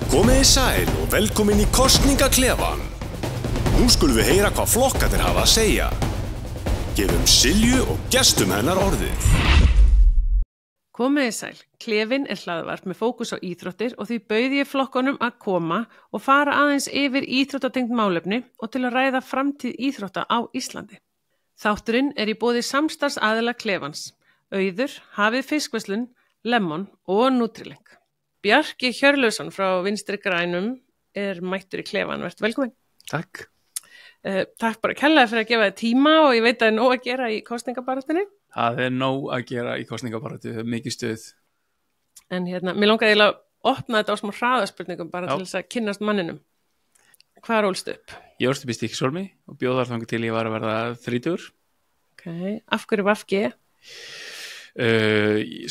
Komiði sæl og velkomin í kosningaklefan. Nú skulum við heyra hvað flokkarnir hafa að segja. Gefum Silju og gestum hennar orðið. Komiði sæl, klefinn hlaðvarp með fókus á íþróttir og því bauð ég flokkunum að koma og fara aðeins yfir íþróttatengt málefni og til að ræða framtíð íþrótta á Íslandi. Þátturinn í boði samstarfsaðila klefans, Auður, Hafið fiskverslun, Lemon og Nutrilink. Bjarki Hjörleifsson frá Vinstri grænum mættur í klefan, vertu velkomin. Takk. Takk bara kærlega fyrir að gefa þér tíma og ég veit að það er nóg að gera í kosningabaráttunni. Það er nóg að gera í kosningabaráttu, það er mikið stuð. En mér langaði að opna þetta á smá hraðaspurningum bara til þess að kynnast manninum. Hvað ólstu upp? Ég ólst upp í Stykkishólmi og bjó þar þangað til ég var að verða 30. Ok, af hverju VG?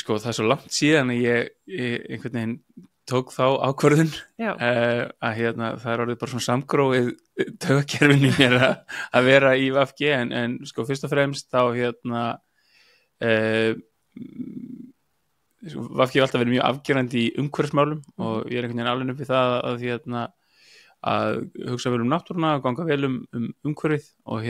Sko, það er svo langt síðan að ég einhvern veginn tók þá ákvörðun að það er orðið bara svona samgróið taugakerfinu mér að vera í VG en sko fyrst og fremst þá VG hefur alltaf verið mjög afgerandi í umhverfismálum og ég er einhvern veginn alveg upp við það að hugsa vel náttúruna og ganga vel umhverfið og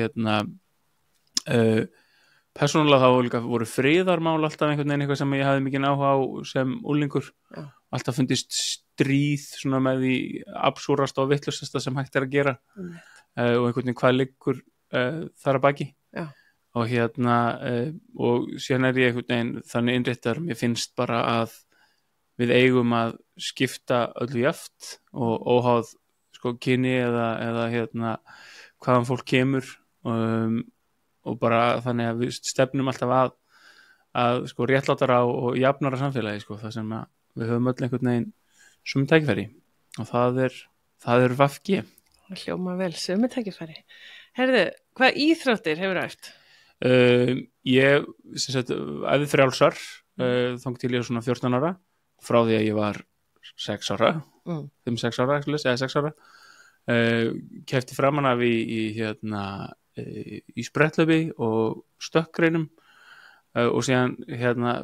persónulega þá líka voru friðarmál alltaf einhvern veginn eitthvað sem ég hafði mikinn áhuga á sem úlingur. Alltaf fundist stríð svona með því absúrasta og vitlausasta sem hægt er að gera og einhvern veginn hvað liggur þar að baki. Og og síðan ég einhvern veginn þannig innréttaður mér finnst bara að við eigum að skipta öllu jafnt og óháð sko kyni eða hvaðan fólk kemur og bara þannig að við stefnum alltaf að sko réttlátara og jafnara samfélagi sko það sem við höfum öll einhvern veginn sömu tækifæri og það er VG. Það hljóma vel, sömu tækifæri. Herðu, hvað íþróttir hefur æft? Ég æfði frjálsar þangað til ég svona 14 ára frá því að ég var 6 ára 5-6 ára, eða 6 ára keypti framan af í sprettlaupi og stökkreinum og síðan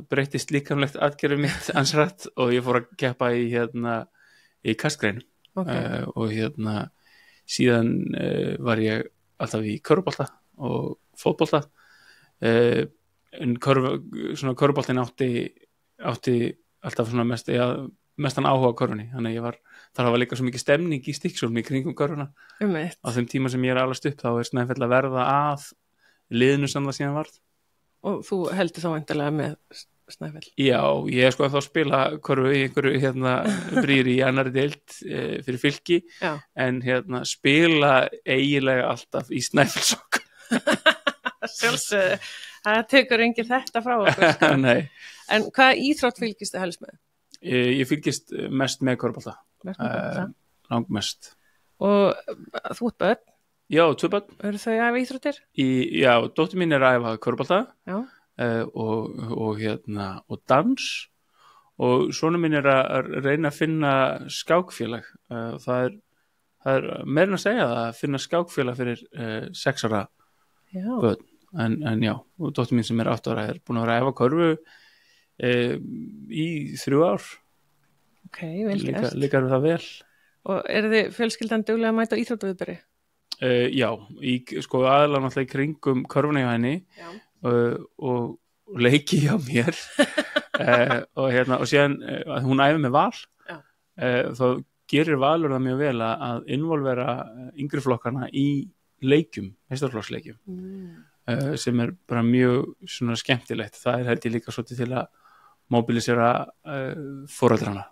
breyttist líkamlegt atgerfi mitt ansrætt og ég fór að keppa í kastgreinum og síðan var ég alltaf í körfubolta og fótbolta en körfuboltin átti alltaf svona mestan áhuga á körfunni, þannig að þar var líka svo mikið stemning í Stykkishólmi í kringum körfuna. Á þeim tíma sem ég alast upp þá Snæfell að verða að liðinu sem það síðan varð. Og þú heldur þá væntanlega með Snæfell? Já, ég sko að þá spila körfu í einhverju brýri í annarri deild fyrir Fylki en spila eiginlega alltaf í Snæfellssokk. Sjálfsögðu, það tekur enginn þetta frá okkur sko. Nei. En hvaða íþrótt fylgist þið helst með? Ég fylgist mest með körfubolta. Langmest. Og þú ert börn? Já, 2 börn. Eru þau að æfa íþróttir? Já, dóttir mín að æfa körfubolta og dans og sonur minn að reyna að finna skákfélag. Það er meira að segja það að finna skákfélag fyrir 6 ára börn. En já, og dóttir mín sem 8 ára búin að vera að æfa körfu í 3 ár. Ok, vel gert. Líkar við það vel. Og eru þið fjölskyldan duglega að mæta íþróttaviðburði? Já, sko aðalega náttúrulega í kringum körfuna hjá henni og leiki hjá mér og síðan hún æfir með Val þá gerir Valur það mjög vel að involvera yngri flokkana í leikjum, meistaraflokksleikjum sem er bara mjög svona skemmtilegt. Það held ég líka svolítið til að mobilisera foreldrana.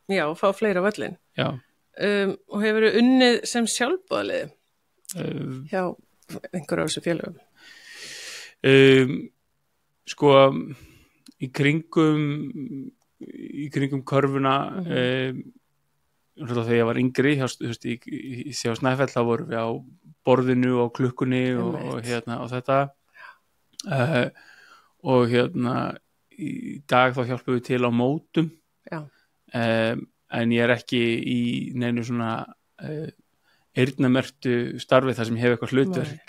Já, fá fleira á völlin. Já. Og hefurðu unnið sem sjálfboðaliði hjá einhverju af þessu félögum? Sko í kringum körfuna þegar ég var yngri hjá Snæfell þá vorum við á borðinu og klukkunni og þetta og í dag þá hjálpum við til á mótum en ég er ekki í neinu svona eyrnamerktu starfi þar sem ég hef eitthvað hlutverk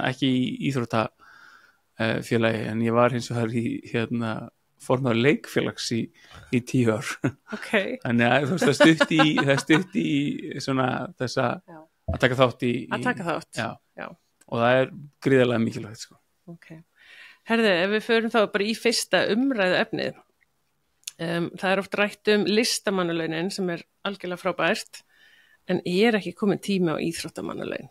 ekki í íþróttafélagi en ég var hins vegar í formaður leikfélags í 10 ár. Ok. Þannig að þú veist, það stutt í svona þessa að taka þátt í. Að taka þátt. Já. Og það gríðarlega mikilvægt, sko. Ok. Herðu, ef við förum þá bara í fyrsta umræðu efnið. Það oft rætt listamannalaunin sem algjörlega frábært, en ekki komin tími á íþróttamannalaun?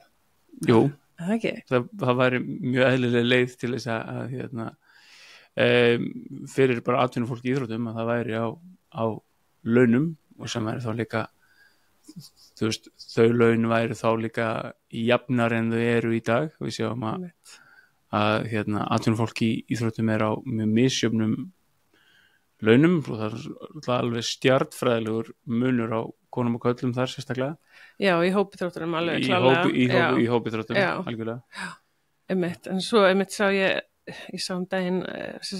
Jú. Það ekki? Það væri mjög eðlileg leið til þess að fyrir bara atvinnufólk í íþróttum að það væri á launum og sem væri þá líka þú veist, þau laun væri þá líka jafnar en þau eru í dag. Við sjáum að atvinnufólk í íþróttum á mjög misjöfnum launum og það alveg stjarnfræðilegur munur á konum og körlum þar sérstaklega. Já, í hópíþróttunum alveg klálega. Í hópíþróttunum, algjörlega. Einmitt, en svo sá ég sá daginn,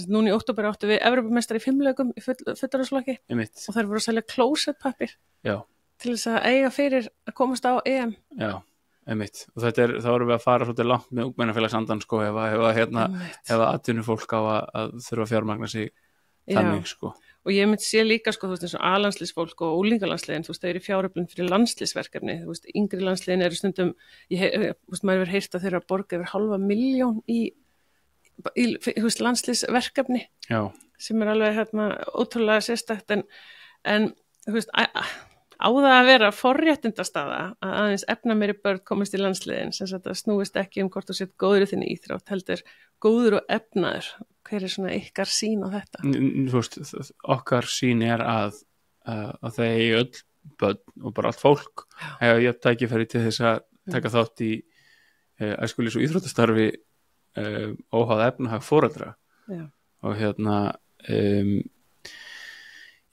núna í október áttu við Evrópumeistari í 5 leikum í fullorðsflokki og þær voru að selja klósettpappír til þess að eiga fyrir að komast á EM. Já, einmitt. Og þá erum við að fara svolítið langt með ungmennafélagsandan, sko, ef atvinnufólk á að þurfa að fjármagna sig þannig, sko. Og ég myndi sé líka, sko, þú veist, eins og A-landsliðsfólk og úlingalandsliðin, þú veist, þau eru í fjáröflun fyrir landsliðsverkefni, þú veist, yngri landsliðin eru stundum, þú veist, maður hefur heyrt að þeir eru að borga yfir 500.000 í þú veist, landsliðsverkefni. Já. Sem alveg, ótrúlega sérstakt, en þú veist, á það að vera forréttindastaða að aðeins efnameiri börn komist í landsliðin, sem sagt að snúist ekki hvort þú sett góður í þinni íþrótt, heldur góður og efnaður. Hver svona ykkar sýn á þetta? Þú veist, okkar sýn að þeir öll börn og bara allt fólk hefur jöfn tækifæri til þess að taka þátt í æskulís- og íþróttastarfi óháð efnahag foreldra. Og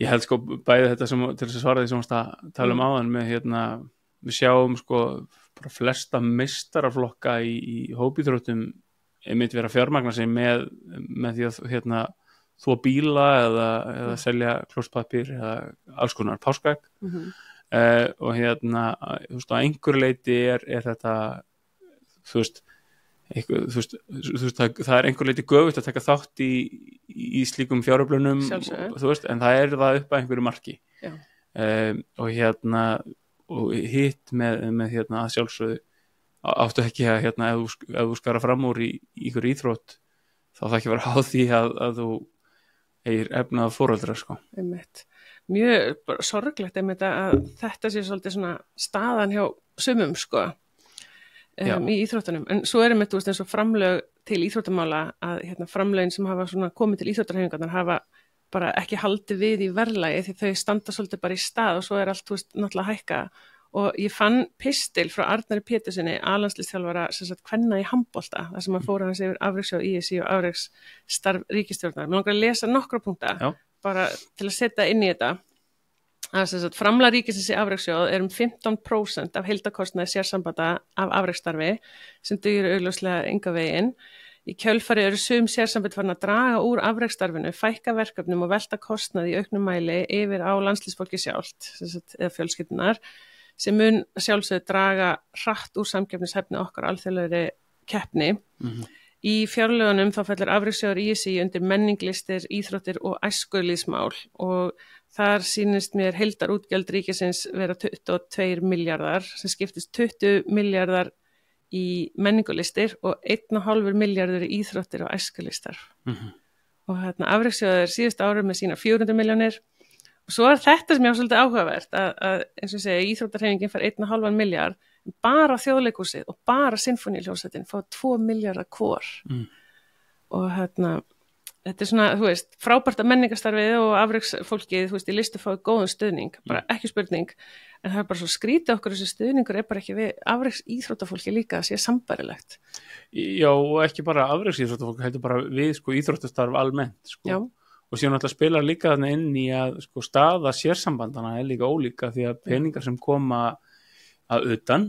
ég held, sko, bæði þetta til þess að svara því sem að tala áðan með við sjáum, sko, bara flesta meistaraflokka í hópíþróttum einmitt vera að fjármagna sig með því að þvo bíla eða selja klósettpappír eða alls konar páskaegg. Og þú veist, á einhverju leyti er þetta þú veist, það einhverju leyti göfugt að taka þátt í slíkum fjáröflunum, þú veist, en það það upp að einhverju marki. Og hitt með að sjálfsögðu áttu ekki að ef þú skara fram úr í ykkur íþrótt þá það ekki vera háð því að þú eigir efnað foreldra, sko. Einmitt. Mjög sorglegt að þetta sé svolítið svona staðan hjá sumum, sko, í íþróttunum. En svo einmitt, þú veist, eins og framlög til íþróttamála að framlögin sem hafa svona komið til íþróttahreyfingarnar hafa bara ekki haldið við í verðlagi því þau standa svolítið bara í stað og svo allt, þú veist, náttúrulega hækka. Og ég fann pistil frá Arnari Pétursinni, A-landsliðsþjálfara sem sagt kvenna í handbolta, þar sem fór hans yfir afrekssjóð ISÍ og afreksstarf ríkisstjórnar. Mér langar að lesa nokkra punkta bara til að setja inn í þetta. Að sem sagt framlag ríkisins í afrekssjóð 15% af heildarkostnaði sérsambanda af afrekksstarfi sem dugir augljóslega enga veginn. Í kjölfari sum sérsambönd farin að draga úr afreksstarfinu, fækka verkefnum og velta kostnaði í auknum mæli yfir á landsliðsfólki sjálft, eða fjölskyldunar, sem mun sjálfsögðu draga hratt úr samkeppnishæfni okkar alþjóðlegri keppni. Í fjárlögunum þá fellur afrekssjóður ISÍ undir menninglistir, íþróttir og æskulýðsmál og þar sýnist mér heildarútgjöld ríkisins vera 22 milljarðar sem skiptist 20 milljarðar í menningulistir og 1,5 milljarður í íþróttir og æskulýðsstarf. Og afrekssjóður síðustu árið með sína 400 milljónir. Og svo þetta sem ég á svolítið áhugavert að eins og ég segi, íþróttahreyfingin fær 1,5 milljarð, bara þjóðleikhúsið og bara sinfóníuhljómsveitin fá 2 milljarðar hvor. Og þetta svona, þú veist, frábært að menningarstarfið og afreksfólkið, þú veist, í listu fáið góðan stuðning, bara ekki spurning, en það bara svo skrítið okkur þessi stuðningur bara ekki við afreks íþróttafólki líka að sé sambærilegt. Já, og ekki bara afreks íþróttafólki, heldur bara við, sko, íþróttastarf almennt, sko. Já. Og síðan alltaf spilar líka þarna inn í að, sko, staða sérsambandana líka ólíka því að peningar sem koma að utan,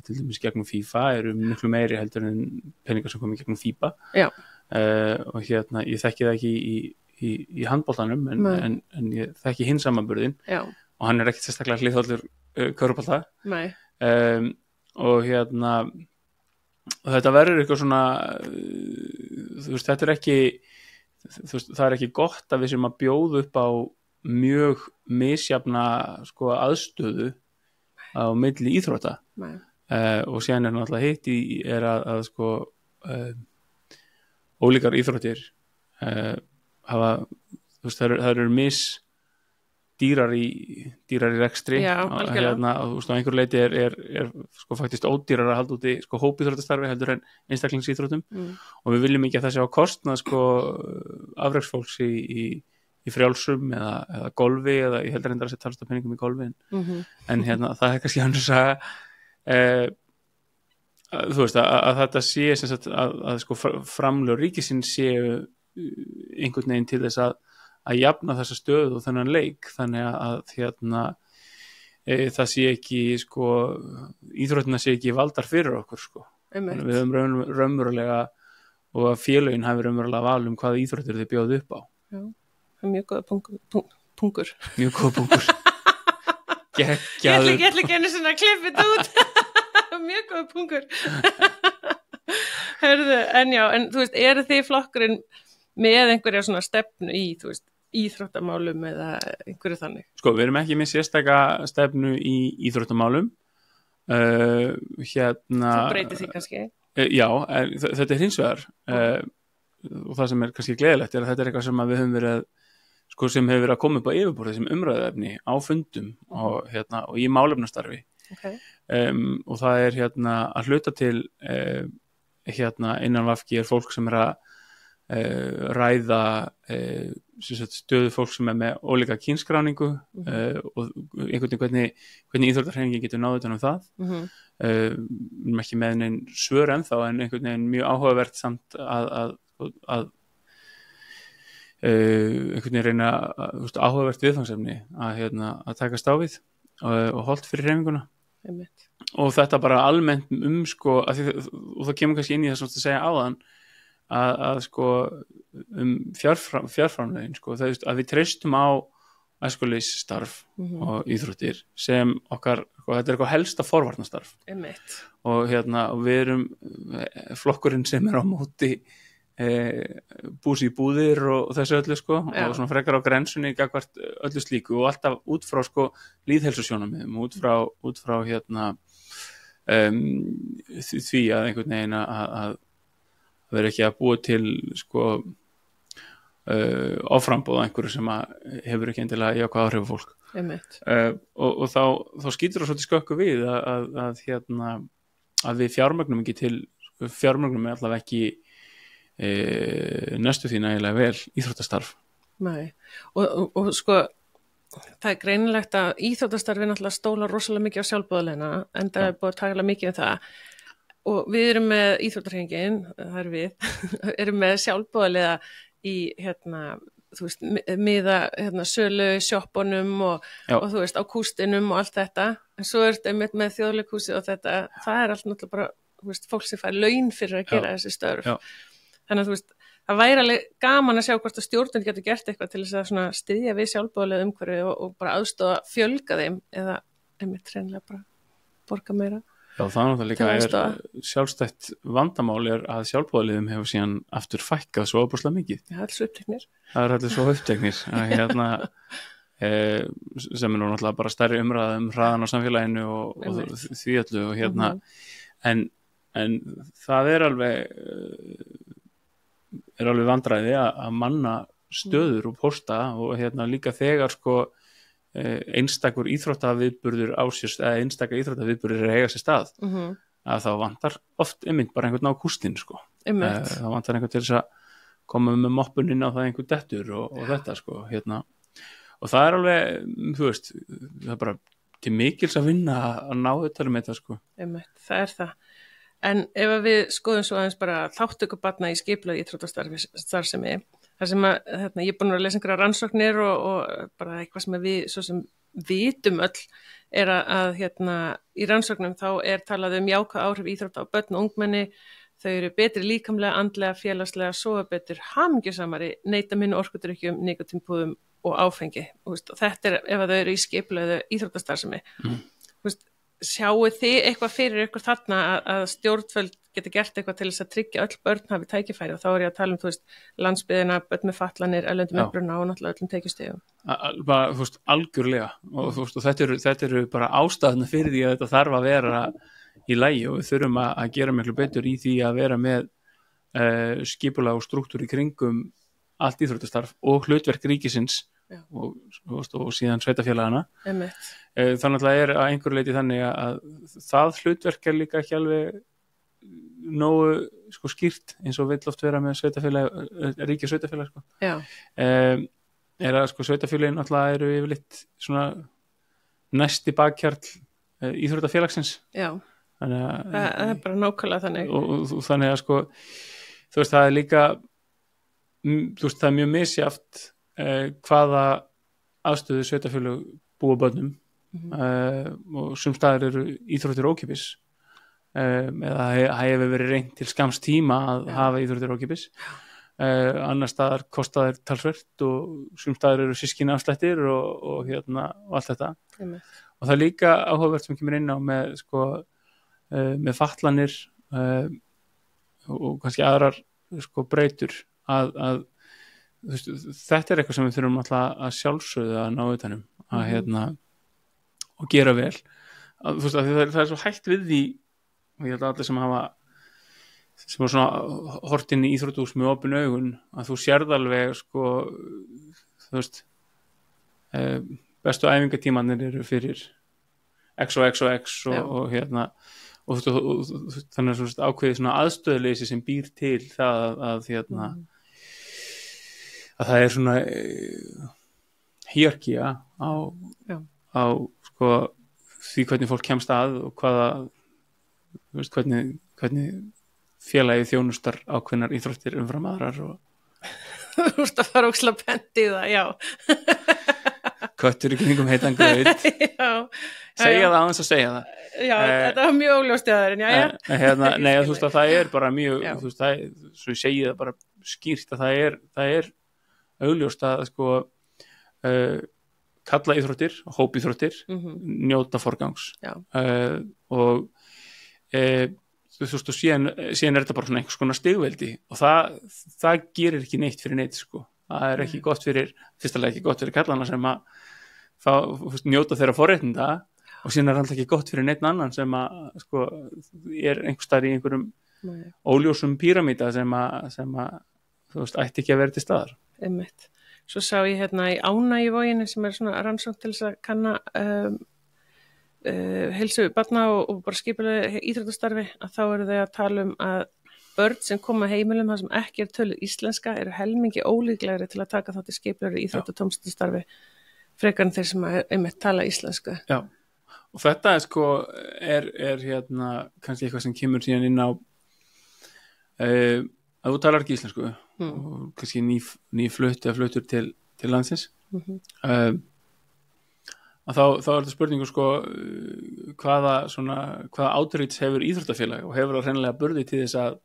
til dæmis gegnum FIFA miklu meiri heldur en peningar sem koma gegnum FIBA. Já. Og ég þekki það ekki í handboltanum en ég þekki hinn samanburðinn og hann ekkert sérstaklega hliðhollur körfubolta. Nei. Og og þetta verður eitthvað svona, þú veist, þetta ekki það ekki gott að við sem að bjóða upp á mjög misjafna sko aðstöðu á milli íþrótta og síðan náttúrulega hitt að sko ólíkar íþróttir hafa, það eru dýrar í rekstri og á einhverju leiti er sko faktist ódýrar að halda úti sko hópíþróttastarfi heldur en einstaklingsíþróttum og við viljum ekki að það sé á kostnað sko afreksfólks í frjálsum eða golfi eða ég heldur reyndar að sé talast af penningum í golfi en það kannski hann að sagja þú veist að þetta sé sem sagt, að sko framlög ríkisins séu einhvern veginn til þess að jafna þessa stöðu og þennan leik þannig að það sé ekki sko íþróttina sé ekki valdar fyrir okkur sko við höfum raunverulega og að félögin hafi raunverulega val hvaða íþróttir þið bjóðu upp á. Já, það er mjög góða pungur. Mjög góða pungur. Geggjaður. Ég ætla ekki einu sinna að klippa þetta út. Mjög góða pungur. Hörðu, en þú veist, eru þið flokkurinn með einhverja svona stefnu í, þú veist, íþróttamálum eða einhverju þannig? Sko, við erum ekki með sérstaka stefnu í íþróttamálum. Þú breytir því kannski? Já, þetta er hins vegar og það sem er kannski gleðilegt er að þetta er eitthvað sem við höfum verið sko, sem hefur verið að koma upp á yfirborðið sem umræðuefni á fundum og í málefnastarfi og það er að hluta til innan VFG er fólk sem er að ræða stöðu fólk sem er með ólíka kynskráningu og einhvern veginn hvernig íþróttahreyfingin getur náð utan það ekki með neinn svör ennþá en einhvern veginn mjög áhugavert samt að einhvern veginn reyna áhugavert viðfangsefni að takast á við og holdt fyrir hreyfinguna og þetta bara almennt sko og það kemur kannski inn í það sem þú segja áðan að sko fjárframlögin sko, að við treystum á æskulýsstarf og íþróttir sem okkar, sko, þetta er eitthvað helsta forvarnastarf og við erum flokkurinn sem er á móti búsi í búðir og þessu öllu sko og svona frekar á grensunni gagnvart öllu slíku og alltaf út frá sko lýðheilsusjónarmiðum út frá því að einhvern veginn að vera ekki að búa til sko offrambóð einhverju sem hefur ekki endilega jákvæð áhrif á fólk og þá skýtur það svolítið skökku við að við fjármögnum ekki til fjármögnum er allavega ekki næstu því nægilega vel íþróttastarf. Nei, og sko það er greinilegt að íþróttastarfi náttúrulega stóla rosalega mikið á sjálfboðaliðana en það er búið að tala mikið það og við erum með íþróttahreyfingin, það er við erum með sjálfboðaliða í þú veist, miða sölu sjoppunum og þú veist, á kústinum og allt þetta, en svo er þetta með þjóðleikhúsi og þetta, það er allt náttúrulega bara, þú veist, fólk sem fær laun fyrir að gera þessi störf. Þannig að þú veist, það væri alveg gaman að sjá hvort að stjórnvöld getur gert eitthvað til þess að styðja við sjálfboðaliða umhverfi og bara aðstoða fjölga þeim eða einmitt hreinlega bara borga meira. Já, það er náttúrulega sjálfstætt vandamál er að sjálfboðaliðum hefur síðan aftur fækkað svo óbúslega mikið. Já, alls uppteknir. Það er allir svo uppteknir að sem er nú náttúrulega bara stærri umræða hraðan á samfélaginu og því öllu og en það er alveg vandræði að manna stöður og pósta og líka þegar sko einstakur íþróttaviðburður eða einstakar íþróttaviðburður er að eiga sér stað að þá vantar oft einmitt bara einhvern á kústinn sko þá vantar einhvern til þess að koma með moppuninn á það einhvern dettur og þetta sko og það er alveg, þú veist það er bara til mikils að vinna að ná þetta með þetta sko einmitt, það er það en ef við skoðum svo aðeins bara þátttöku barna í skipulagðri íþróttastarfsemi þar sem að ég er búin að lesa einhverja rannsóknir og bara eitthvað sem við svo sem vitum öll er að í rannsóknum þá er talað jákvæð áhrif íþrótta á börn og ungmenni, þau eru betri líkamlega, andlega, félagslega, sofa betur, hamingjusamari, neyta minni orkudrykkjum, nikótínpúðum og áfengi. Og þetta er ef þau eru í skipulagðri íþróttastarfsemi. Sjáu þið eitthvað fyrir ykkur þarna að stjórnvöld geti gert eitthvað til þess að tryggja öll börn hafi tækifæri og þá ég að tala þú veist, landsbyggðina, börn með fatlanir, erlendum uppruna og náttúrulega öllum tekjustigum. Bara, þú veist, algjörlega og þú veist, og þetta eru bara ástæðuna fyrir því að þetta þarf að vera í lagi og við þurfum að gera miklu betur í því að vera með skipulag og struktúr í kringum allt íþróttastarf og hlutverk ríkisins og síðan sveitafélagana. Þannig að að einhverju leyti þannig að það hlutverk líka ekki alveg nógu sko skýrt eins og vill oft vera með sveitafélag, ríki sveitafélag sko. Að sko sveitafélagin náttúrulega eru yfirleitt svona næsti bakkjarl íþróttafélagsins. Þannig að það bara nákvæmlega þannig. Og þannig að sko þú veist, það líka þú veist, það mjög misjafnt hvaða aðstöðu sveitafélög búa börnum og sum staðar eru íþróttir ókeypis eða hefur verið reynt til skamms tíma að hafa íþróttir ókeypis annar staðar kosta þær talsvert og sum staðar eru systkinaafslættir og allt þetta og það er líka áhugavert sem kemur inn á með sko með fatlanir og kannski aðrar sko breytur að þetta er eitthvað sem við þurfum alltaf að sjálfsögðu að ná utanum að og gera vel að, veist, að það er svo hægt við því og ég held að allir sem hafa sem er svona hort inn í íþróttús með opin augun að þú sérð alveg sko þú veist bestu æfingatímanir eru fyrir X og X og X og þannig að svona ákveðið svona aðstöðuleysi sem býr til það að að það er svona hierarkía á sko því hvernig fólk kemst að og hvaða þú veist hvernig félagið þjónustar ákveðnar íþróttir umfram aðrar og þú veist að fara óksla pent í það, köttur í kringum heitan graut segja það aðeins að segja það þetta var mjög óljóst í aðeins nei, þú veist að það er bara mjög þú veist, svo ég segi það bara skýrt að það er augljóst að sko kalla íþróttir, hópíþróttir njóta forgangs og þú veist og síðan er þetta bara svona einhvers konar stigveldi og það gerir ekki neitt fyrir neitt sko, það er ekki gott fyrir fyrstulega ekki gott fyrir kallana sem að njóta þeirra forréttinda og síðan er alltaf ekki gott fyrir neitt annan sem að sko er einhvers staðar í einhverjum óljósum píramíta sem að þú veist ætti ekki að vera til staðar. Einmitt. Svo sá ég hérna í Ánægjuvoginni sem er svona rannsókn til þess að kanna heilsu barna og bara skipulega íþróttastarfi að þá eru þau að tala að börn sem koma heimilum þar sem ekki er töluð íslenska eru helmingi ólíklegri til að taka þátt í skipulegri íþróttatómstundastarfi frekar en þeir sem einmitt tala íslenska. Já, og þetta er sko er kannski eitthvað sem kemur síðan inn á að þú talar ekki íslensku og kannski nýflutt eða fluttur til landsins að þá er þetta spurningu sko hvaða outreach hefur íþróttafélag og hefur það hreinlega burði til þess að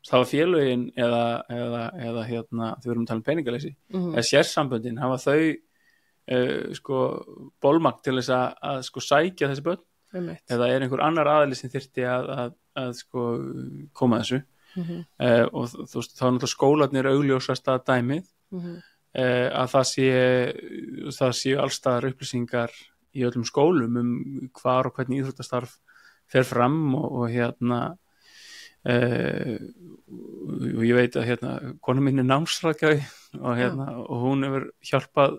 hafa félögin eða þau erum að tala um peningaleysi eða sérsamböndin hafa þau sko bólmagn til þess að sko sækja þessi börn eða er einhver annar aðili sem þyrfti að sko koma þessu og þú veist þá er náttúrulega skólarnir augljósasta dæmið að það séu allstaðar upplýsingar í öllum skólum hvar og hvernig íþróttastarf fer fram og og ég veit að kona mín er námsráðgjafi og hún hefur hjálpað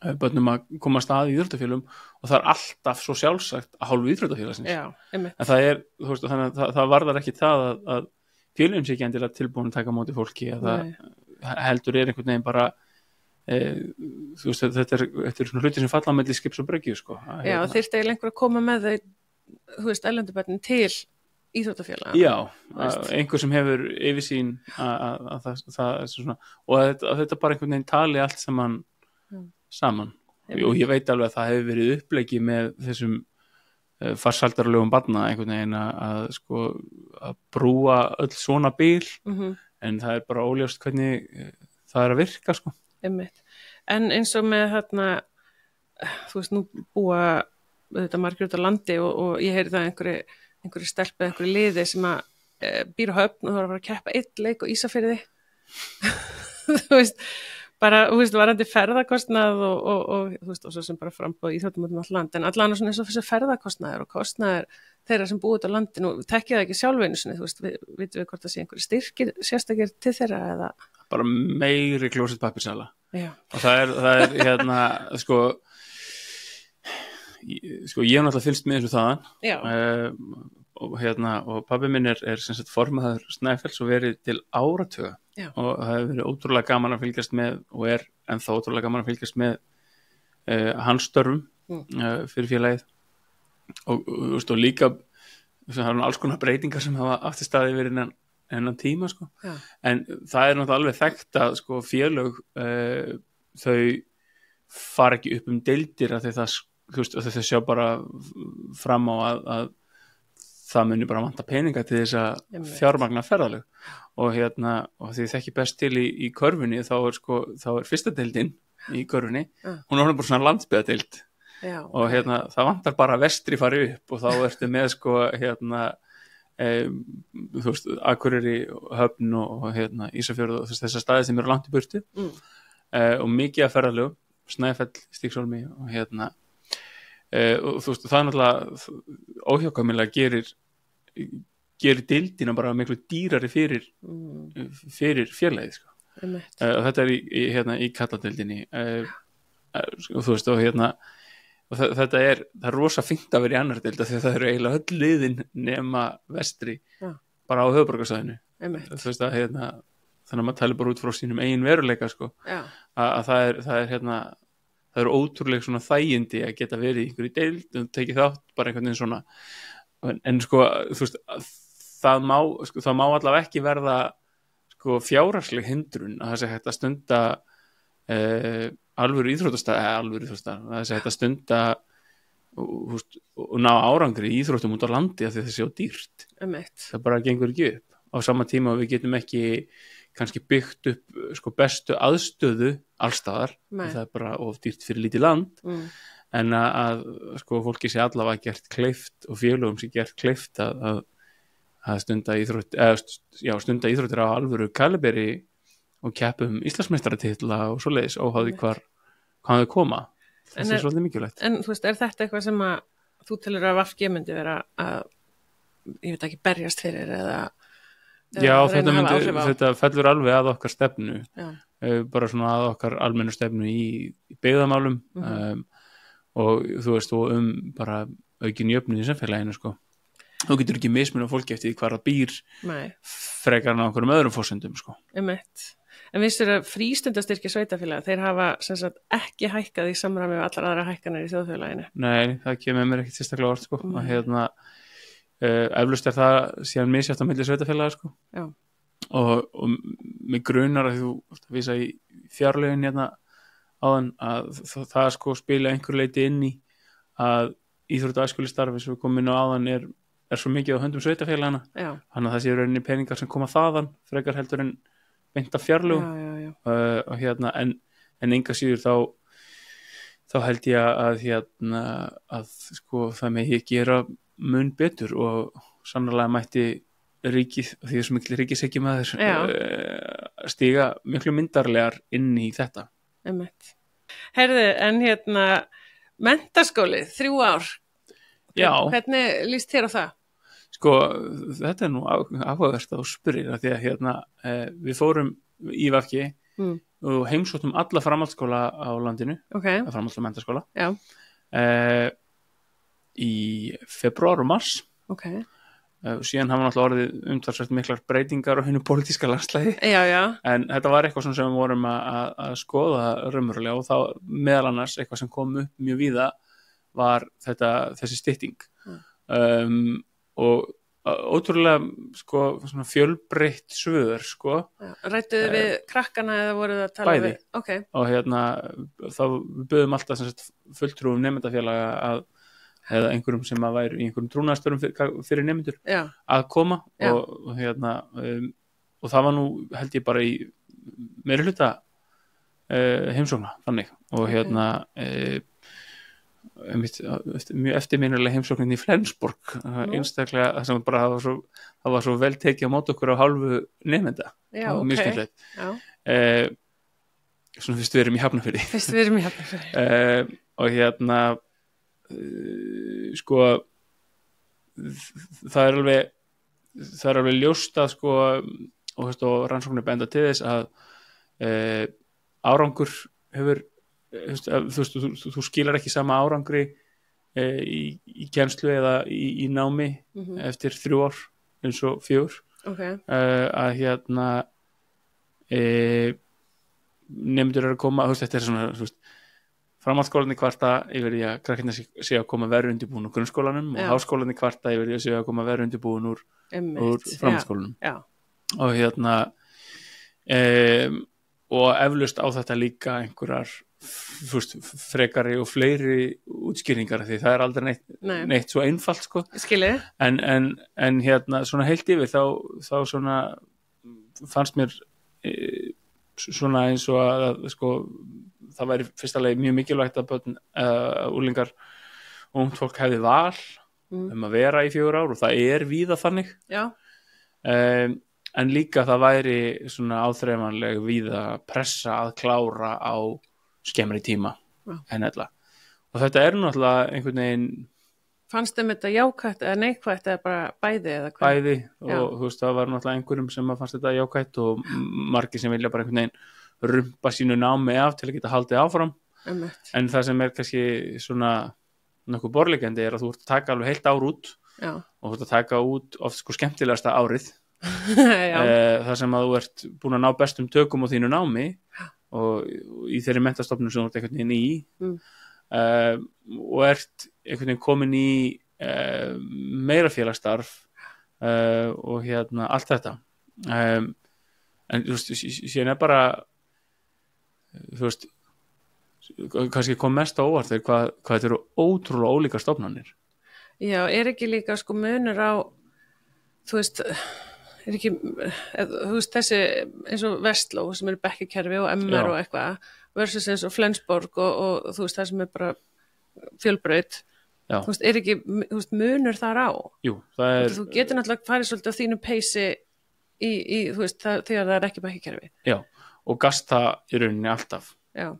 börnum að komast að í íþróttafélagum og það er alltaf svo sjálfsagt að hálfu íþróttafélagsins en það er, þú veist, þannig að það varðar ekki það að félögin sé ekki endilega tilbúin að taka á móti fólki að það heldur einhvern veginn bara þú veist, þetta er svona hluti sem falla melli skips og bryggju sko. Þyrfti eiginlega einhver að koma með þau, þú veist, erlendubörnin til íþróttafélaga. Einhver sem hefur yfirsýn að það er svona og þetta bara einhvern veginn tali allt saman og ég veit alveg að það hefur verið uppleggi með þessum farsaldarlegum barna einhvern veginn að brúa öll svona bil en það er bara óljóst hvernig það er að virka sko. En eins og með þú veist nú búa þetta margir út á landi og ég heyri það einhverju einhverju stelpu eða einhverju liði sem að býr á Höfn og þú var að fara að keppa einn leik og Ísafirði þú veist, bara, þú veist, varandi ferðakostnað og þú veist, og svo sem bara frambóð íþróttum út um all land, en allan svona eins og þessi ferðakostnaður og kostnaður þeirra sem búið út á landinu og tekkið það ekki sjálfinu sinni, þú veist, vitum við hvort það sé einhverju styrkir sérstakir til þeirra eða bara meiri klósettpappirsala og það er hérna sko ég hef náttúrulega fylgst með þessu þaðan og pabbi minn er sem sagt formaður Snæfells og verið til áratuga og það hefur verið ótrúlega gaman að fylgjast með og er ennþá ótrúlega gaman að fylgjast með hans störfum fyrir félagið og líka það er alls konar breytingar sem hafa aftur staði verið innan tíma sko. En það er náttúrulega alveg þekkt að sko, félög þau fara ekki upp deildir að þau sjá bara fram á að það muni bara vanta peninga til þess að fjármagna ferðalög og því þekki best til í körfunni þá er fyrsta deildin í körfunni hún er bara svona landsbyggðadeild og það vantar bara vestri fari upp og þá ertu með sko þú veist, Akureyri, Höfn og Ísafjörð og þessar staði sem eru langt í burtu og mikið að ferðalög, Snæfell, Stígsholmi og og þú veist, það er náttúrulega óhjákvæmilega gerir deildina bara miklu dýrari fyrir félagið sko. Og þetta er í kalladeildinni og þú veist og þetta er rosa fínt að vera í annar deild því að það eru eiginlega öll liðin nema vestri bara á höfuðborgarsvæðinu þú veist að þannig að maður tæli bara út frá sínum eigin veruleika sko. Að það er ótrúlega svona þægindi að geta verið í einhverju deild og tekið þátt bara einhvern veginn svona en sko þú veist það má allavega ekki verða sko fjárhagsleg hindrun að það sé hægt að stunda alvöru íþróttastað það sé hægt að stunda og ná árangri í íþróttum út á landi af því það sé á dýrt það bara gengur ekki upp á sama tíma og við getum ekki kannski byggt upp sko bestu aðstöðu allstaðar, það er bara of dýrt fyrir lítið land en að sko fólki sé allavega gert kleift og félögum sé gert kleift að stunda íþróttir á alvöru kaliberi og keppum Íslandsmeistaratitla og svoleiðis óháði hvað þau koma það er svolítið mikilvægt. En þú veist, er þetta eitthvað sem að þú telur að VFG myndi vera að ég veit ekki berjast fyrir eða Já, þetta fellur alveg að okkar stefnu bara svona að okkar almennu stefnu í byggðamálum og þú veist og bara aukin jöfnuð í samfélaginu sko. Þú getur ekki mismun á fólki eftir hvar það býr frekar en á okkur öðrum forsendum sko. En vissir að frístundastyrkir sveitarfélaga þeir hafa sem sagt ekki hækkað í samræmi við allar aðra hækkanir í þjóðfélaginu Nei, það kemur mér ekkert sérstaklega orð sko. Eflaust er það síðan misjátt á milli sveitarfélaga sko. og mig grunar að þú vísa í fjárlögin áðan að það sko spila einhver leiti inn í að íþrótt- og æskulýðsstarf sem við komum inn á áðan er svo mikið á höndum sveitarfélagana þannig að það sé rauninni peningar sem koma þaðan frekar heldur en beint af fjárlögum og en enga síður þá held ég að sko það megi gera mun betur og sannarlega mætti ríkið, því þessum miklu ríkishyggju maður stíga miklu myndarlegar inn í þetta. Heyrðu, en menntaskóli, 3 ár. Já. Hvernig líst þér á það? Sko, þetta er nú áhugavert að þú spyrir að því að við fórum í VFG og heimsóttum alla framhaldsskóla á landinu, framhaldsskóla menntaskóla. Já. Í febrúar og mars síðan hafa náttúrulega orðið umtalsvert miklar breytingar á hinu pólitíska landslægi en þetta var eitthvað sem við vorum að skoða raunverulega og þá meðal annars eitthvað sem kom upp mjög víða var þessi stytting og ótrúlega sko, svona fjölbreytt svör sko. Rættuðu við krakkana eða voruð að tala bæði. Við? Og þá buðum alltaf fulltrúum nemendafélaga eða einhverjum sem að væri í einhverjum trúnaðarstörfum fyrir nemendur að koma og það var nú held ég bara í meiri hluta heimsókna þannig og mjög eftirminnilega heimsóknin í Flensborg, einstaklega það sem bara það var svo vel tekið á móti okkur á hálfu nemenda. Já, það var mjög skemmtilegt. Svona fyrst við erum í Hafnarfirði. Og hérna sko það er alveg ljóst að sko og rannsóknir benda til þess að árangur hefur þú skilar ekki sama árangri í kennslu eða í námi eftir 3 ár eins og 4 að hérna nemendur eru að koma þetta svona framhaldsskólarnir kvarta yfir því að krakkarnir sé að koma verður undirbúin úr grunnskólanum og háskólarnir kvarta yfir því að sé að koma verður undirbúin úr framhaldsskólanum og hérna og eflaust á þetta líka einhverjar frekari og fleiri útskýringar því það er aldrei neitt svo einfalt sko. En hérna svona heilt yfir þá svona fannst mér svona eins og að sko það væri fyrsta leið mjög mikilvægt að börn úlingar og ungt fólk hefði val að vera í 4 ár og það er víða þannig en líka það væri svona áþreifanleg víða pressa að klára á skemmri tíma en ella og þetta er náttúrulega einhvern veginn Fannst þeim þetta jákvætt eða neikvætt eða bara bæði eða hvað? Bæði og þú veist það var náttúrulega einhverjum sem fannst þetta jákvætt og margir sem vilja bara einhvern veginn rumpa sínu námi af til að geta haldið áfram en það sem er kannski svona nokkuð borðleggjandi er að þú ert að taka alveg heilt ár út og þú ert að taka út oft sko skemmtilegasta árið þar sem að þú ert búin að ná bestum tökum á þínu námi og í þeirri menntastofnun sem þú ert einhvern veginn í og ert einhvern veginn komin í meira félagsstarf og hérna allt þetta en þú veist, síðan er bara þú veist kannski kom mest á óvart þegar hvað þetta eru ótrúlega ólíkar stofnanir. Já, er ekki líka sko munur á þú veist er ekki, þú veist þessi eins og Vestló sem eru bekkikerfi og MR og eitthvað versus eins og Flensborg og þú veist það sem er bara fjölbraut þú veist, er ekki þú veist, munur þar á? Jú, það er þú getur náttúrulega farið svolítið á þínu peysi í þú veist, þegar það er ekki bekkikerfi Já, og gasta í rauninni alltaf Já,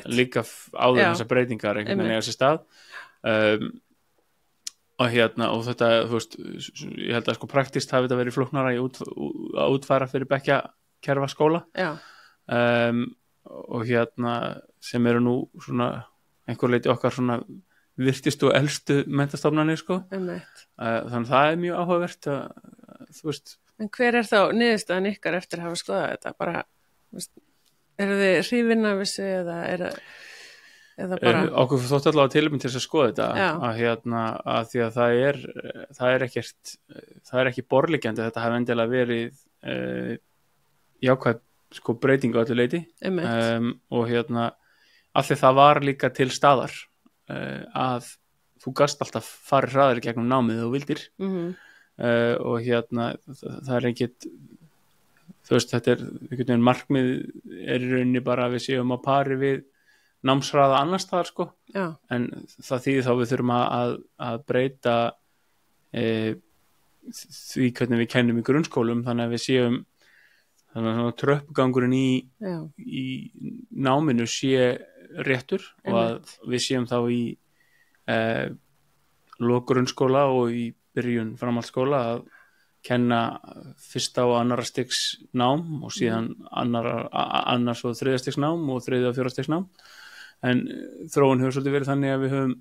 líka áður þessar breytingar einhvern veginn eiga sér stað og hérna og þetta, þú veist, ég held að sko praktist hafi þetta verið flóknara að útfæra fyrir bekkjakerfa skóla og hérna sem eru nú svona einhver leiti okkar svona virtustu og elstu menntastofnanir sko þannig að það er mjög áhugavert að þú veist En hver er þá niðurstaðan ykkar eftir að hafa skoðað þetta? Bara, veist, eru þið hrifin af þessu eða bara okkur þótt allavega tilefni til þess að skoða þetta að hérna að því að það er ekki borðliggjandi þetta hafi endilega verið jákvæð sko breytingu á öllu leyti og hérna af því það var líka til staðar að þú gast alltaf farið hraðar í gegnum námið þú vildir og hérna það er ekkert þú veist þetta er einhvern veginn markmið er í rauninni bara að við séum á pari við námshraða annars staðar sko en það þýðir þá við þurfum að breyta því hvernig við kennum í grunnskólum þannig að við séum þannig að tröppugangurinn í náminu sé réttur og að við séum þá í lok grunnskóla og í byrjun framhaldsskóla að kenna fyrsta og annara stigs nám og síðan annars og þriðja stigs nám og þriðja og fjóra stigs nám en þróun hefur svolítið verið þannig að við höfum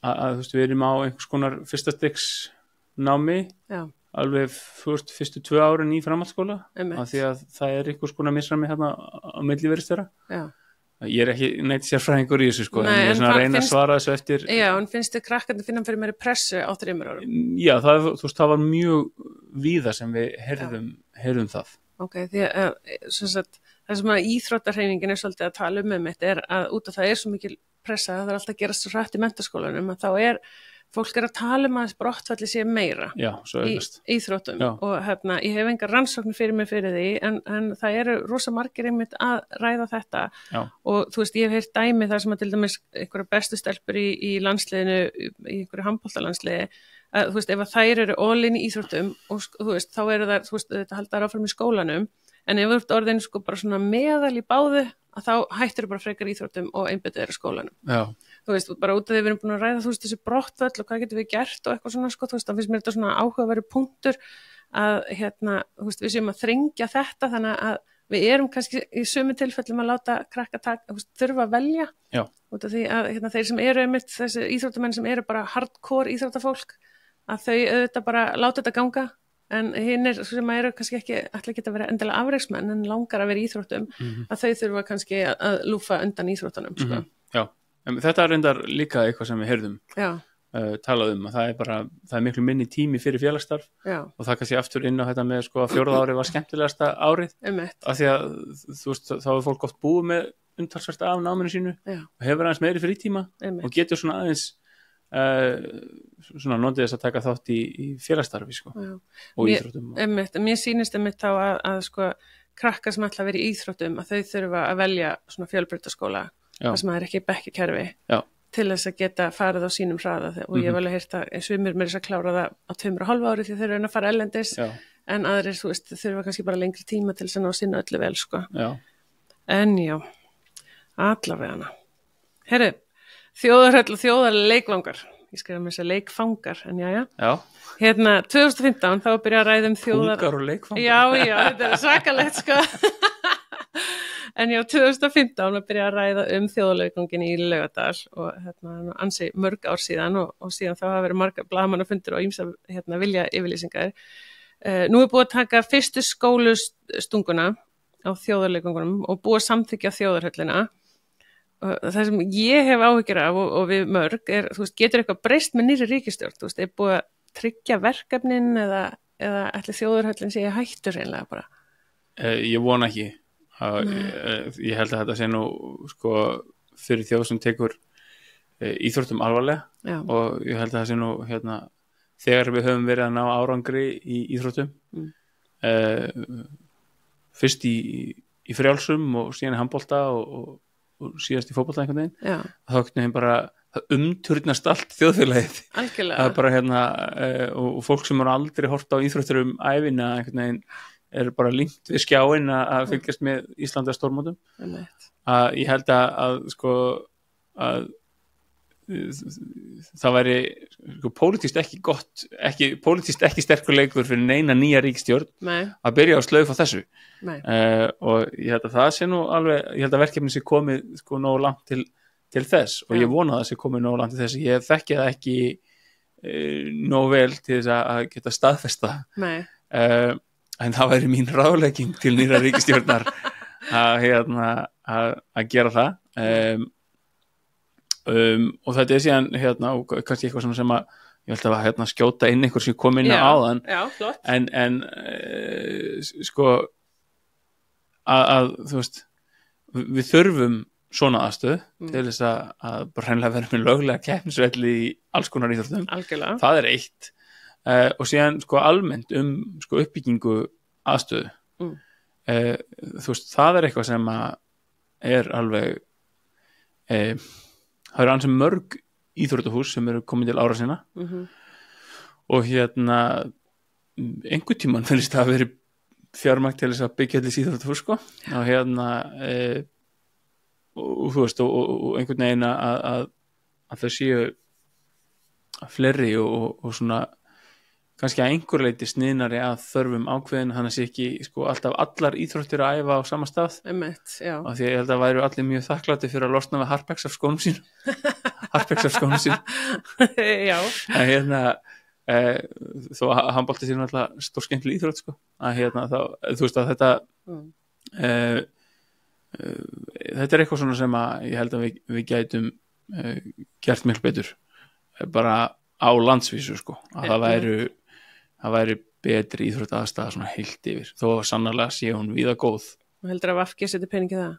að þú veist við erum á einhvers konar fyrsta stigs námi alveg fyrstu 2 árin í framhaldsskóla af því að það er einhvers konar misræmi hérna á milli virðist vera Ég er ekki neitt sérfræðingur í þessu sko en ég er svona að reyna að svara þessu eftir Já, en finnst þið krakkandi finna fyrir meiri pressu á 3 árum? Já, þú veist, það var mjög víða sem við heyrðum það Ok, því að það sem að íþróttahreyfingin er svolítið að tala mitt er að út af það er svo mikil pressa það er alltaf að gerast svo hrætt í menntaskólanum að þá er fólk að tala að brottfalli sé meira svo í íþróttum og ég hef engar rannsóknir fyrir mig fyrir því en það eru rosa margir einmitt að ræða þetta og þú veist, ég hef heyrt dæmi þar sem að til dæmis einhverja bestu stelpur í landsliðinu, í einhverju handboltalandsliði, að þú veist, ef að þær eru all in í íþróttum og þú veist, þá eru það, þú veist, þetta haldar áfram í skólanum, en ef þú ert orðin sko bara svona meðal í báðu, að þá hættir bara frekar íþróttum og einbyttið er í skólanum. Þú veist, bara út af því við erum búin að ræða, þú veist, þessi brottföll og hvað getum við gert og eitthvað svona, sko, þú veist, þá finnst mér þetta svona áhugaverður punktur að, þú veist, við séum að þrengja þetta, þannig að við erum kannski í sömu tilfellum að láta krakka þurfa að velja, út af því að þeir sem eru einmitt, þessi íþróttamenn sem eru bara hardcore íþróttafólk, að þau auðvitað bara láta þetta ganga, en hinnir sem eru kannski ætla ekki að vera endilega afreiksmenn en langar að vera í íþróttum, að þau þurfa kannski að lúfa undan íþróttunum, sko. Þetta er reyndar líka eitthvað sem við heyrðum talað að það er miklu minni tími fyrir félagsstarf og það kannski aftur inn á þetta með sko að 4. árið var skemmtilegasta árið af því að þú veist þá er fólk oft búið með umtalsvert af náminu sínu og hefur aðeins meiri frítíma og getur svona aðeins svona notið þess að taka þátt í félagsstarfi sko og íþróttum. Mér sýnist þá að sko krakkar sem ætla að vera í íþróttum að þau þurfa að velja svona fjölbrautaskóla þar sem það er ekki bekkikerfi til þess að geta farið á sínum hraða og ég hef alveg heyrt að sumir með þess að klára það á 2,5 ári því þeir eru að fara ellendis en aðrir, þú veist, þurfa kannski bara lengri tíma til þess að ná sinna öllu vel, sko. En allavega hana. Herru, þjóðarhöll og þjóðarleikvangar. Ég skrifa með þess að leikfangar, en Hérna, 2015 þá byrja að ræða þjóðar... Fangar og leikfangar. Já, þetta er svakalegt, sko. En 2015 að byrja að ræða þjóðarleikvangin í Laugardal og ansi mörg ár síðan og síðan þá hafa verið margar blaðamannafundir og ýmsa vilja yfirlýsingar. Nú er búið að taka fyrstu skólustunguna á þjóðarleikvangunum og búið að samþykkja þjóðarhöllina. Það sem ég hef áhyggjur af og við mörg er, þú veist, getur eitthvað breyst með nýrri ríkisstjórn, þú veist, er búið að tryggja verkefnin eða ætli þjóðarhöllin sé hættur einlega bara? Ég vona ekki. Ég held að þetta sé nú sko fyrir þjóð sem tekur íþróttum alvarlega og ég held að það sé nú þegar við höfum verið að ná árangri í íþróttum fyrst í frjálsum og síðan í handbolta og síðast í fótbolta einhvern veginn þá einhvern veginn bara það umturnast allt þjóðfélagið. Algjörlega. Það er bara og fólk sem eru aldrei hort á íþróttur ævina einhvern veginn er bara límt við skjáin að fylgjast með Íslandi að stórmótum. Að ég held að sko að það væri sko pólitískt ekki sterkur leikur fyrir neina nýja ríkisstjórn að byrja á slaufa þessu. Og ég held að það sé nú alveg, ég held að verkefni sé komið sko nógu langt til þess og ég vona að það sé komið nógu langt til þess. Ég þekki það ekki nógu vel til þess að geta staðfesta. En það væri mín ráðlegging til nýra ríkisstjórnar að gera það. Og þetta er síðan og kannski eitthvað sem að ég held að skjóta inn einhver sem kom inn á áðan. Já, flott. En sko að þú veist við þurfum svona aðstöð til þess að bara hreinlega vera með löglega keppnisvelli í alls konar íþróttum. Algjörlega. Það er eitt. Og síðan sko almennt sko uppbyggingu aðstöðu. Þú veist, það er eitthvað sem að er alveg það eru ansi mörg íþróttahús sem eru komin til ára sinna og einhvern tímann finnst það að veri fjármagn til þess að byggja allir íþróttahús sko og og þú veist og einhvern veginn að það séu fleiri og svona kannski að einhver leyti sniðnari að þörfum ákveðin þannig að sé ekki sko alltaf allar íþróttir að æfa á sama stað og því ég held að væru allir mjög þakklátti fyrir að losna með Harpex af skónum sín Já en þó að handbolti sér alltaf stór skemmtileg íþrótt sko að þá, þú veist að þetta þetta er eitthvað svona sem að ég held að við gætum gert miklu betur bara á landsvísu sko að það væri betri íþrótt aðstæða svona heilt yfir þó sannarlega sé hún víða góð. Og heldur að VFG seti peningi það?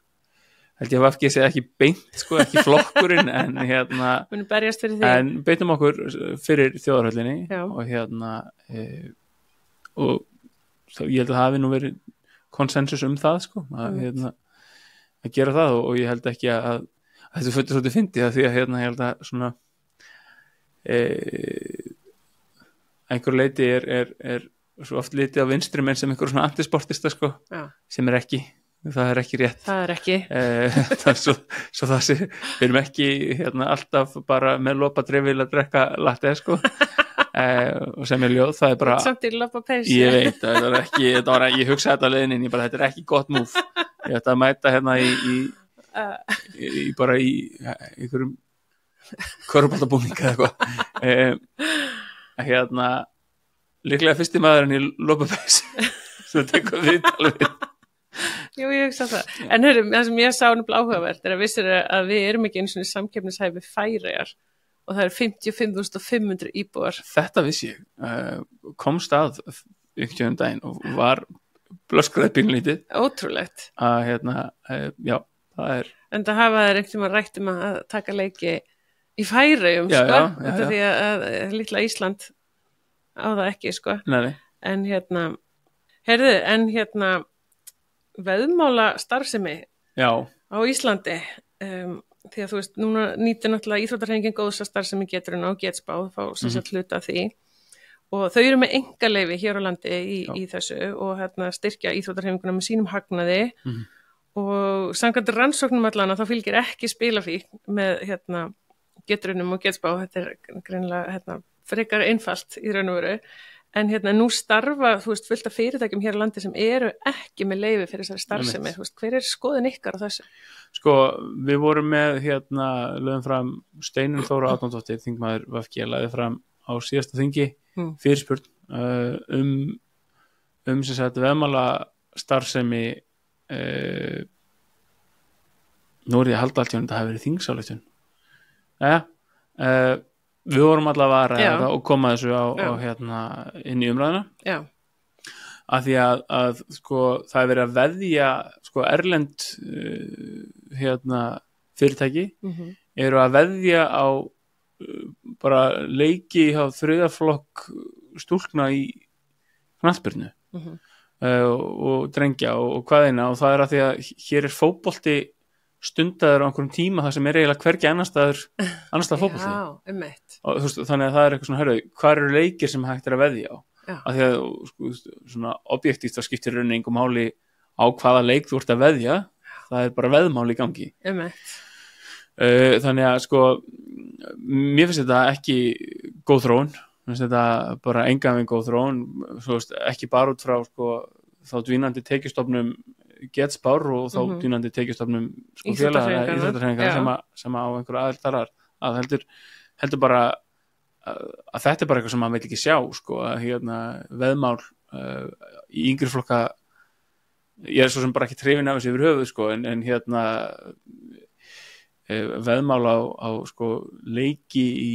held ég að VFG sé ekki beint sko, ekki flokkurinn en Munum berjast fyrir því. en beitum okkur fyrir þjóðarhöllinni Já. og og ég held að það hafi nú verið konsensus það sko að gera það og ég held ekki að þetta fyrir svolítið fyndið að því að ég held að svona einhver leiti er svo oft litið á vinstri menn sem einhver svona antisportista sko Já. sem ekki það er ekki rétt Það er ekki. það er svo það sé við erum ekki alltaf bara með lopadrifil að drekka latte sko og sem ljóð það er bara Samt í loppa peysu. ég veit, þetta var ég hugsaði þetta leiðin ég bara þetta er ekki gott múf ég ætla að mæta í bara í einhverjum körfuboltabúning eða eitthvað líklega fyrsti maðurinn í lopapeysu sem tekur viðtal við Jú, ég hugsa það. En það sem ég sá nefnilega áhugavert er að vissir að við erum ekki eins og samkeppnishæfi Færeyjar og það er 55.500 íbúar. Þetta vissi ég komst að einhvern daginn og var blöskraði pínlítið Ótrúlegt. að já, það er En það hafa þeir einhvern tímann rætt að taka leiki í Færeyjum, Já, sko. já. Þetta því að litla Ísland á það ekki, sko. Nei. En heyrðu, veðmála starfsemi Já, á Íslandi, því að þú veist, núna nýtir náttúrulega íþróttarhreyfingin góðsa starfsemi Geturinn og Getspá, fá sem sagt hluta af því og þau eru með engaleyfi hér á landi í þessu og styrkja íþróttarhreyfinguna með sínum hagnaði og samkvæmt rannsóknum allan að þá fylgir ekki spilafík með Geturinnum og Getspá, þetta er greinilega frekar einfalt í raun og veru. En nú starfa, þú veist, fullt af fyrirtækjum hér á landi sem eru ekki með leyfi fyrir þessari starfsemi. Þú veist, hver er skoðun ykkar á þessu? Sko, við vorum með lögum fram Steinunn Þóra Árnadóttir, þingmaður VFG, lagði fram á síðasta þingi fyrirspurn sem sagt veðmála starfsemi nú er ég að halda allt í hún, þetta hafi verið þingsályktun. Við vorum allavega að ræða og koma þessu á inn í umræðuna. Já. Af því að sko það er verið að veðja sko erlend fyrirtæki eru að veðja á bara leiki hjá þriðaflokk stúlkna í knattspyrnu og drengja og hvaðina og það er að því að hér er fótbolti stundaður á einhverjum tíma það sem er eiginlega hvergi annars staðar fótbolti. Já, og, veist, þannig að það er eitthvað svona, hörðu, hvað eru leikir sem hægt er að veðja á? Af því að sko, svona objektíft það skiptir rauninni engum máli á hvaða leik þú ert að veðja, það er bara veðmál í gangi. Þannig að sko mér finnst þetta ekki góð þróun, mér finnst þetta bara engan veginn góð þróun, svo veist, ekki bara út frá sko, þá dvínandi tekjustofnum Getspár og þá dvínandi tekjustofnum sko, íþróttahreyfingarna sem á einhverju aðildarar að heldur bara að þetta er bara eitthvað sem maður vil ekki sjá sko, að veðmál í yngri flokka ég er svo sem bara ekki hrifinn af þessu yfir höfuð sko, en veðmál á sko, leiki í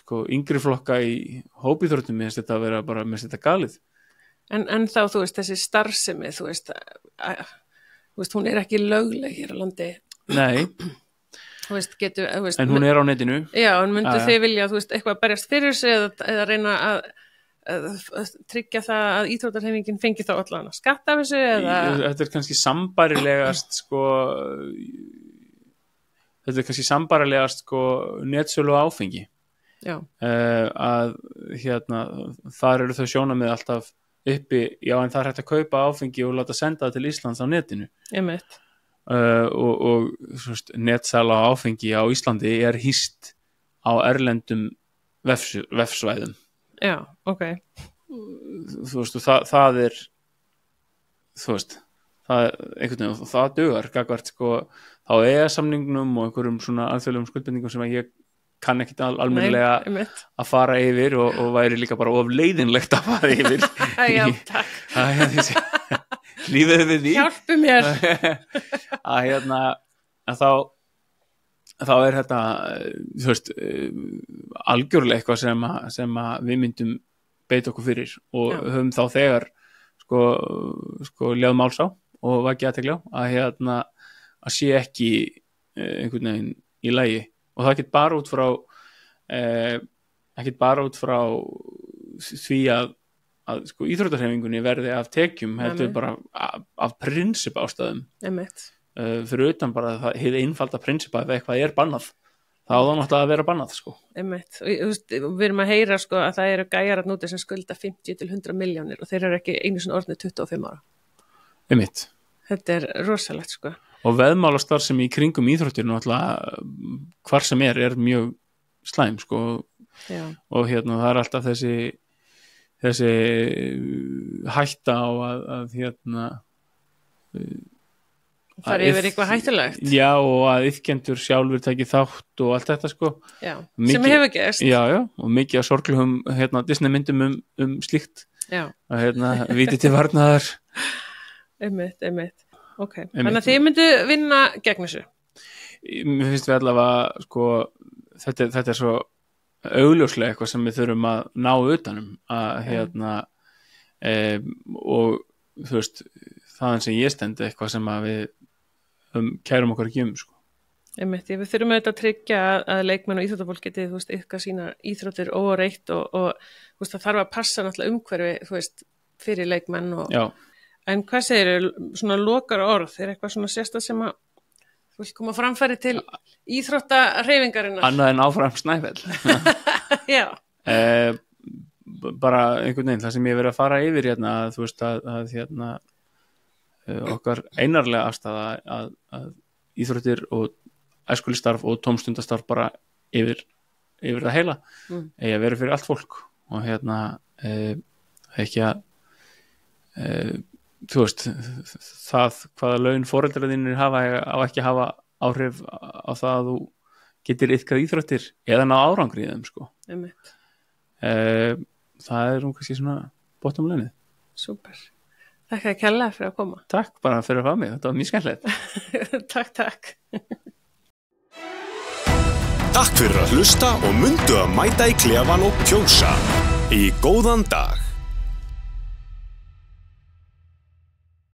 sko, yngri flokka í hópíþróttum mér finnst þetta að vera bara með þetta galið. En þá, þú veist, þessi starfsemi, þú veist, hún er ekki lögleg hér á landi. Nei. Þú veist, en hún er á netinu. Já, en myndu þið vilja, þú veist, eitthvað berjast fyrir sig eða reyna að tryggja það að íþróttarhreyfingin fengi þá allan að skatta af þessu eða? Þetta er kannski sambærilegast, sko, netsölu áfengi. Já. Að þar eru þau sjónarmið alltaf uppi, já en það er hægt að kaupa áfengi og láta senda það til Íslands á netinu. Einmitt. Og netsala á áfengi á Íslandi er hýst á erlendum vefsvæðum. Já, ok. Þú veist, það er þú veist, það einhvern veginn, það dugar gagvart sko, þá samningnum og einhverjum svona alþjóðlegum skuldbindingum sem að ég kann ekkit almennilega að fara yfir og væri líka bara of leiðinlegt að fara yfir. Já, takk. Lífið við því. Hjálpu mér. að þá er þetta, þú veist, algjörlega eitthvað sem að við myndum beita okkur fyrir og höfum þá þegar sko ljáð máls á og vakið athygli á að að sé ekki einhvern veginn í lagi og það ekkert bara út frá því að sko íþróttahreyfingunni verði af tekjum heldur bara af prinsip ástæðum fyrir utan bara það hið einfalda prinsipa ef eitthvað er bannað þá á það náttúrulega að vera bannað sko. Einmitt. Og við erum að heyra sko að það eru gæjar að núti sem skulda 50 til 100 milljónir og þeir eru ekki einu svona orðnir 25 ára. Einmitt. Þetta er rosalegt sko. Og veðmálastar sem í kringum íþróttir náttúrulega hvar sem er mjög slæm sko. Já. Og það er alltaf þessi hætta á að það yfir eitthvað hættulegt. Já, og að iðkendur sjálfur taki þátt og allt þetta sko. Já, sem hefur gerst. Já, og mikið af sorglugum Disney myndum slíkt. Já. Að víti til varnaðar. Einmitt. Ok, þannig að þið myndu vinna gegn þessu. Mér finnst við allavega sko, þetta er svo augljóslega eitthvað sem við þurfum að ná utanum að og þú veist, þaðan sem ég stendi eitthvað sem að við kærum okkur ekki sko. Einmitt, við þurfum auðvitað að tryggja að leikmenn og íþróttafólk geti, ykkar sína íþróttir óreitt og það þarf að passa náttúrulega umhverfi, fyrir leikmenn en hvað segir svona lokar orð, er eitthvað svona sérstað sem að þú vilt koma framfæri til íþróttahreyfingarinnar? Annað en áfram Snæfell. Já. Bara einhvern veginn, það sem ég verið að fara yfir þú veist að okkar einarlega afstaða að íþróttir og æskulistarf og tómstundastarf bara yfir það heila eigi að vera fyrir allt fólk og ekki að þú veist það hvaða laun foreldrar þínir hafa á ekki að hafa áhrif á það að þú getur iðkað íþróttir eða ná árangri í þeim sko. Það er kannski svona bottom line. Súper. Takk að kella fyrir að koma. Takk bara fyrir að fá mig, þetta var mjög skemmtilegt. Takk. Takk fyrir að hlusta og mundu að mæta í klefann og kjósa í góðan dag.